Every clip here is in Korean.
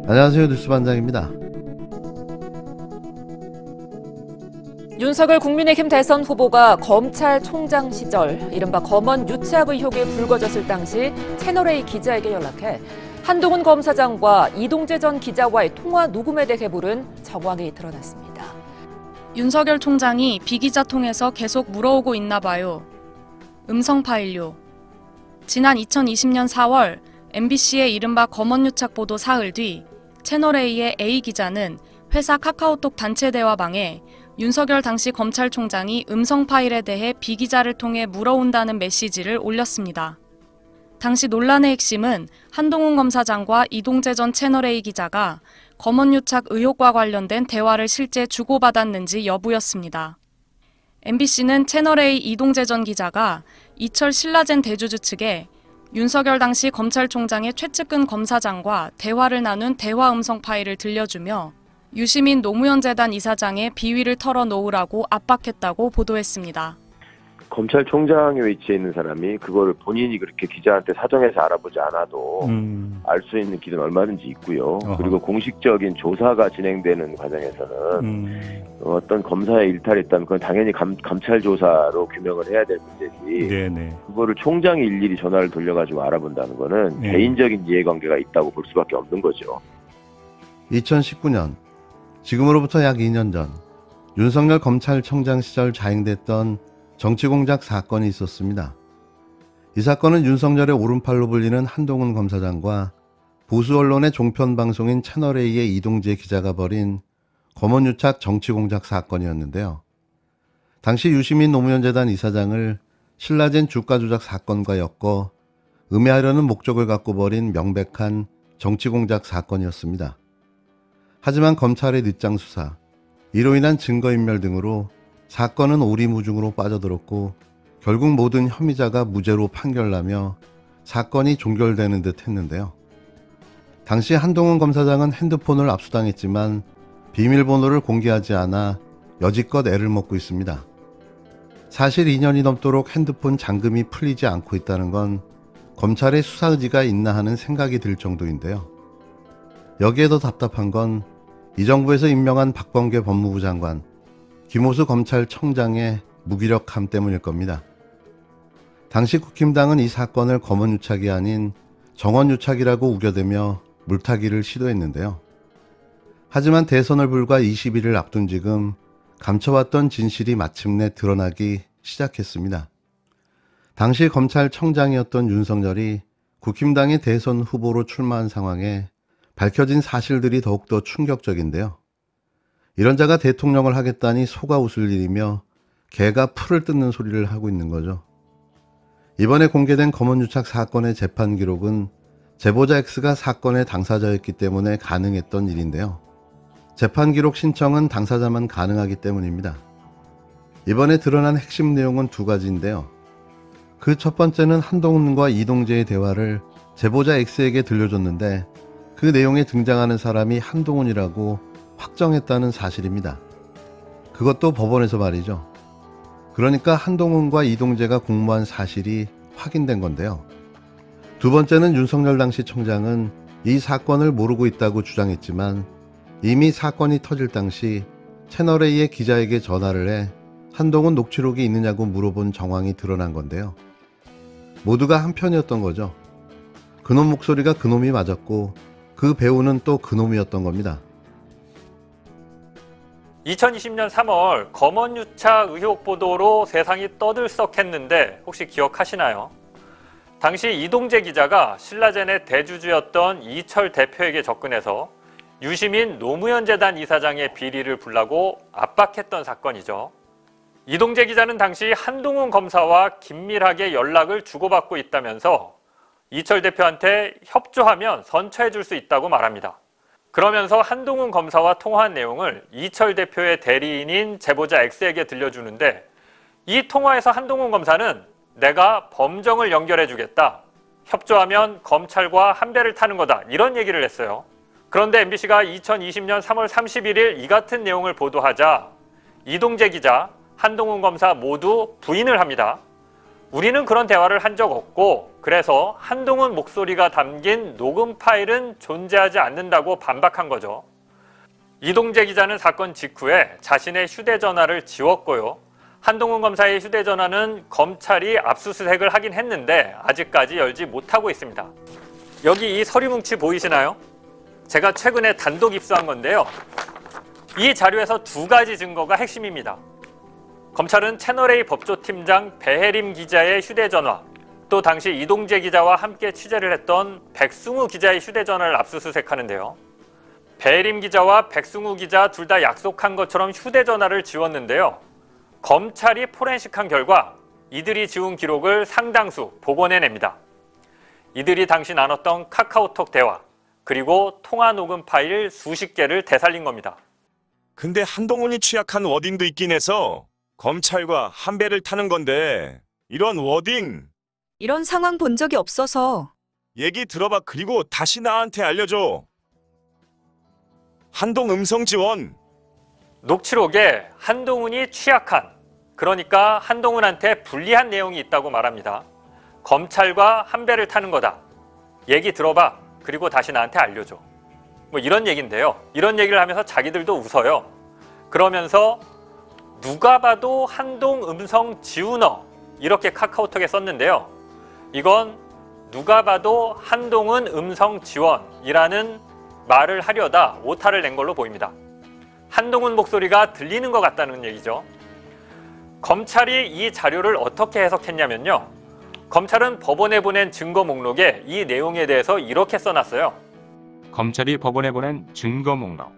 안녕하세요. 뉴스반장입니다. 윤석열 국민의힘 대선 후보가 검찰총장 시절 이른바 검언 유착 의혹이 불거졌을 당시 채널A 기자에게 연락해 한동훈 검사장과 이동재 전 기자와의 통화 녹음에 대해 물은 정황이 드러났습니다. 윤석열 총장이 비 기자 통해서 계속 물어오고 있나 봐요. 음성 파일요. 지난 2020년 4월 MBC의 이른바 검언 유착 보도 사흘 뒤 채널A의 A 기자는 회사 카카오톡 단체 대화방에 윤석열 당시 검찰총장이 음성 파일에 대해 비 기자를 통해 물어온다는 메시지를 올렸습니다. 당시 논란의 핵심은 한동훈 검사장과 이동재 전 채널A 기자가 검언 유착 의혹과 관련된 대화를 실제 주고받았는지 여부였습니다. MBC는 채널A 이동재 전 기자가 이철 신라젠 대주주 측에 윤석열 당시 검찰총장의 최측근 검사장과 대화를 나눈 대화 음성 파일을 들려주며 유시민 노무현 재단 이사장의 비위를 털어놓으라고 압박했다고 보도했습니다. 검찰총장에 위치해 있는 사람이 그거를 본인이 그렇게 기자한테 사정해서 알아보지 않아도 알 수 있는 길은 얼마든지 있고요. 그리고 공식적인 조사가 진행되는 과정에서는 어떤 검사의 일탈이 있다면 그건 당연히 감찰 조사로 규명을 해야 될 문제지. 네네. 그거를 총장이 일일이 전화를 돌려가지고 알아본다는 거는 개인적인 이해관계가 있다고 볼 수밖에 없는 거죠. 2019년, 지금으로부터 약 2년 전 윤석열 검찰총장 시절 자행됐던 정치공작 사건이 있었습니다. 이 사건은 윤석열의 오른팔로 불리는 한동훈 검사장과 보수 언론의 종편방송인 채널A의 이동재 기자가 벌인 검언유착 정치공작 사건이었는데요. 당시 유시민 노무현 재단 이사장을 신라젠 주가 조작 사건과 엮어 음해하려는 목적을 갖고 벌인 명백한 정치공작 사건이었습니다. 하지만 검찰의 늦장 수사, 이로 인한 증거인멸 등으로 사건은 오리무중으로 빠져들었고 결국 모든 혐의자가 무죄로 판결나며 사건이 종결되는 듯 했는데요. 당시 한동훈 검사장은 핸드폰을 압수당했지만 비밀번호를 공개하지 않아 여지껏 애를 먹고 있습니다. 사실 2년이 넘도록 핸드폰 잠금이 풀리지 않고 있다는 건 검찰의 수사 의지가 있나 하는 생각이 들 정도인데요. 여기에 더 답답한 건 이 정부에서 임명한 박범계 법무부 장관, 김호수 검찰청장의 무기력함 때문일 겁니다. 당시 국힘당은 이 사건을 검언유착이 아닌 정언유착이라고 우겨대며 물타기를 시도했는데요. 하지만 대선을 불과 20일을 앞둔 지금 감춰왔던 진실이 마침내 드러나기 시작했습니다. 당시 검찰청장이었던 윤석열이 국힘당의 대선 후보로 출마한 상황에 밝혀진 사실들이 더욱더 충격적인데요. 이런 자가 대통령을 하겠다니 소가 웃을 일이며 개가 풀을 뜯는 소리를 하고 있는 거죠. 이번에 공개된 검언유착 사건의 재판 기록은 제보자 X가 사건의 당사자였기 때문에 가능했던 일인데요. 재판 기록 신청은 당사자만 가능하기 때문입니다. 이번에 드러난 핵심 내용은 두 가지인데요. 그 첫 번째는 한동훈과 이동재의 대화를 제보자 X에게 들려줬는데 그 내용에 등장하는 사람이 한동훈이라고 확정했다는 사실입니다. 그것도 법원에서 말이죠. 그러니까 한동훈과 이동재가 공모한 사실이 확인된 건데요. 두 번째는 윤석열 당시 총장은 이 사건을 모르고 있다고 주장했지만 이미 사건이 터질 당시 채널A의 기자에게 전화를 해 한동훈 녹취록이 있느냐고 물어본 정황이 드러난 건데요. 모두가 한편이었던 거죠. 그놈 목소리가 그놈이 맞았고 그 배우는 또 그놈이었던 겁니다. 2020년 3월 검언유착 의혹 보도로 세상이 떠들썩했는데 혹시 기억하시나요? 당시 이동재 기자가 신라젠의 대주주였던 이철 대표에게 접근해서 유시민 노무현 재단 이사장의 비리를 불라고 압박했던 사건이죠. 이동재 기자는 당시 한동훈 검사와 긴밀하게 연락을 주고받고 있다면서 이철 대표한테 협조하면 선처해 줄 수 있다고 말합니다. 그러면서 한동훈 검사와 통화한 내용을 이철 대표의 대리인인 제보자 X에게 들려주는데 이 통화에서 한동훈 검사는 내가 범정을 연결해 주겠다. 협조하면 검찰과 한 배를 타는 거다. 이런 얘기를 했어요. 그런데 MBC가 2020년 3월 31일 이 같은 내용을 보도하자 이동재 기자, 한동훈 검사 모두 부인을 합니다. 우리는 그런 대화를 한 적 없고 그래서 한동훈 목소리가 담긴 녹음 파일은 존재하지 않는다고 반박한 거죠. 이동재 기자는 사건 직후에 자신의 휴대전화를 지웠고요. 한동훈 검사의 휴대전화는 검찰이 압수수색을 하긴 했는데 아직까지 열지 못하고 있습니다. 여기 이 서류 뭉치 보이시나요? 제가 최근에 단독 입수한 건데요. 이 자료에서 두 가지 증거가 핵심입니다. 검찰은 채널A 법조팀장 배혜림 기자의 휴대전화, 또 당시 이동재 기자와 함께 취재를 했던 백승우 기자의 휴대전화를 압수수색하는데요. 배혜림 기자와 백승우 기자 둘 다 약속한 것처럼 휴대전화를 지웠는데요. 검찰이 포렌식한 결과 이들이 지운 기록을 상당수 복원해냅니다. 이들이 당시 나눴던 카카오톡 대화, 그리고 통화 녹음 파일 수십 개를 되살린 겁니다. 근데 한동훈이 취약한 워딩도 있긴 해서 검찰과 한 배를 타는 건데 이런 워딩 이런 상황 본 적이 없어서. 얘기 들어봐. 그리고 다시 나한테 알려줘. 한동 음성 지원. 녹취록에 한동훈이 취약한, 그러니까 한동훈한테 불리한 내용이 있다고 말합니다. 검찰과 한 배를 타는 거다. 얘기 들어봐. 그리고 다시 나한테 알려줘. 뭐 이런 얘기인데요. 이런 얘기를 하면서 자기들도 웃어요. 그러면서 누가 봐도 한동 음성 지우너 이렇게 카카오톡에 썼는데요. 이건 누가 봐도 한동훈 음성 지원이라는 말을 하려다 오타를 낸 걸로 보입니다. 한동훈 목소리가 들리는 것 같다는 얘기죠. 검찰이 이 자료를 어떻게 해석했냐면요. 검찰은 법원에 보낸 증거 목록에 이 내용에 대해서 이렇게 써놨어요. 검찰이 법원에 보낸 증거 목록.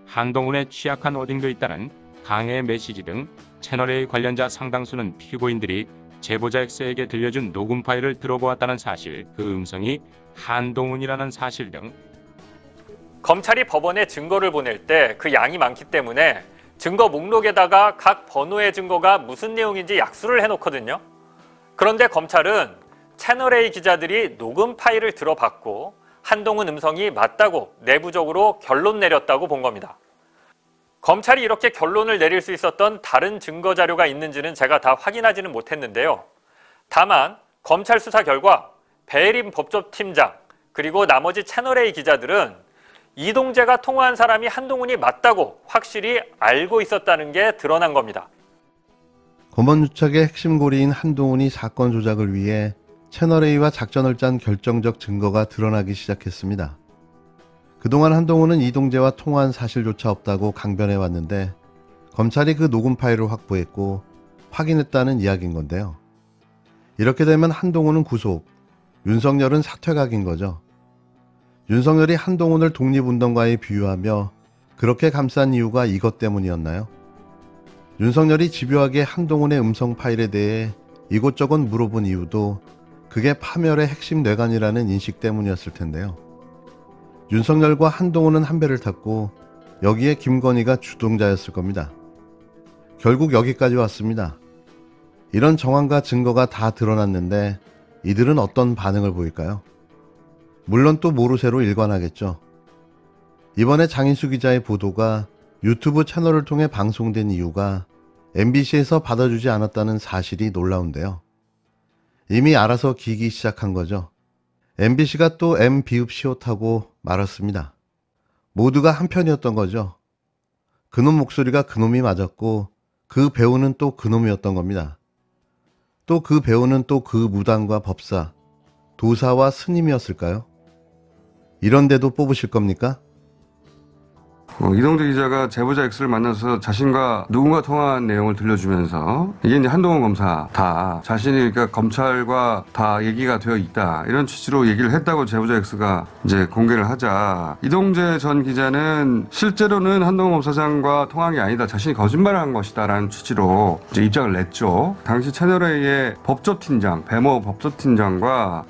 한동훈의 취약한 워딩도 있다는 강해 메시지 등 채널A 관련자 상당수는 피고인들이 제보자 X에게 들려준 녹음 파일을 들어보았다는 사실, 그 음성이 한동훈이라는 사실 등. 검찰이 법원에 증거를 보낼 때 그 양이 많기 때문에 증거 목록에다가 각 번호의 증거가 무슨 내용인지 약수를 해놓거든요. 그런데 검찰은 채널A 기자들이 녹음 파일을 들어봤고 한동훈 음성이 맞다고 내부적으로 결론 내렸다고 본 겁니다. 검찰이 이렇게 결론을 내릴 수 있었던 다른 증거 자료가 있는지는 제가 다 확인하지는 못했는데요. 다만 검찰 수사 결과 배혜림 법조팀장 그리고 나머지 채널A 기자들은 이동재가 통화한 사람이 한동훈이 맞다고 확실히 알고 있었다는 게 드러난 겁니다. 검언유착의 핵심 고리인 한동훈이 사건 조작을 위해 채널A와 작전을 짠 결정적 증거가 드러나기 시작했습니다. 그동안 한동훈은 이동재와 통화한 사실조차 없다고 강변해왔는데 검찰이 그 녹음 파일을 확보했고 확인했다는 이야기인 건데요. 이렇게 되면 한동훈은 구속, 윤석열은 사퇴각인 거죠. 윤석열이 한동훈을 독립운동가에 비유하며 그렇게 감싼 이유가 이것 때문이었나요? 윤석열이 집요하게 한동훈의 음성 파일에 대해 이곳저곳 물어본 이유도 그게 파멸의 핵심 뇌관이라는 인식 때문이었을 텐데요. 윤석열과 한동훈은 한 배를 탔고 여기에 김건희가 주동자였을 겁니다. 결국 여기까지 왔습니다. 이런 정황과 증거가 다 드러났는데 이들은 어떤 반응을 보일까요? 물론 또 모르쇠로 일관하겠죠. 이번에 장인수 기자의 보도가 유튜브 채널을 통해 방송된 이유가 MBC에서 받아주지 않았다는 사실이 놀라운데요. 이미 알아서 기기 시작한 거죠. MBC가 또 M 비읍 시옷하고 말았습니다. 모두가 한편이었던 거죠. 그놈 목소리가 그놈이 맞았고 그 배우는 또 그놈이었던 겁니다. 또 그 배우는 또 그 무당과 법사, 도사와 스님이었을까요? 이런데도 뽑으실 겁니까? 이동재 기자가 제보자 X를 만나서 자신과 누군가 통화한 내용을 들려주면서 이게 이제 한동훈 검사 다 자신이 그러니까 검찰과 다 얘기가 되어 있다 이런 취지로 얘기를 했다고 제보자 X가 이제 공개를 하자 이동재 전 기자는 실제로는 한동훈 검사장과 통화한 게 아니다 자신이 거짓말을 한 것이다라는 취지로 이제 입장을 냈죠. 당시 채널A의 법조팀장 배모 법조팀장과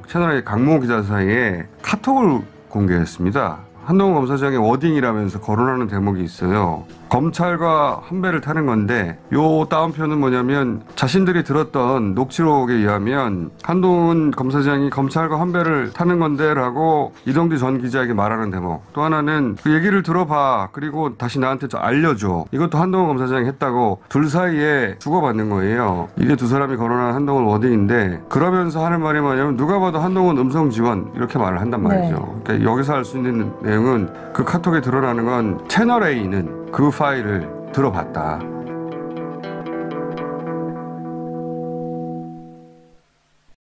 채널A 강모 기자 사이에 카톡을 공개했습니다. 한동훈 검사장의 워딩이라면서 거론하는 대목이 있어요. 검찰과 한 배를 타는 건데 요 다운표는 뭐냐면 자신들이 들었던 녹취록에 의하면 한동훈 검사장이 검찰과 한 배를 타는 건데 라고 이동재 전 기자에게 말하는 대목. 또 하나는 그 얘기를 들어봐. 그리고 다시 나한테 좀 알려줘. 이것도 한동훈 검사장이 했다고 둘 사이에 주고받는 거예요. 이게 두 사람이 거론한 한동훈 워딩인데 그러면서 하는 말이 뭐냐면 누가 봐도 한동훈 음성 지원 이렇게 말을 한단 말이죠. 그러니까 여기서 알 수 있는 내용은 그 카톡에 드러나는 건 채널A는 그 파일을 들어봤다.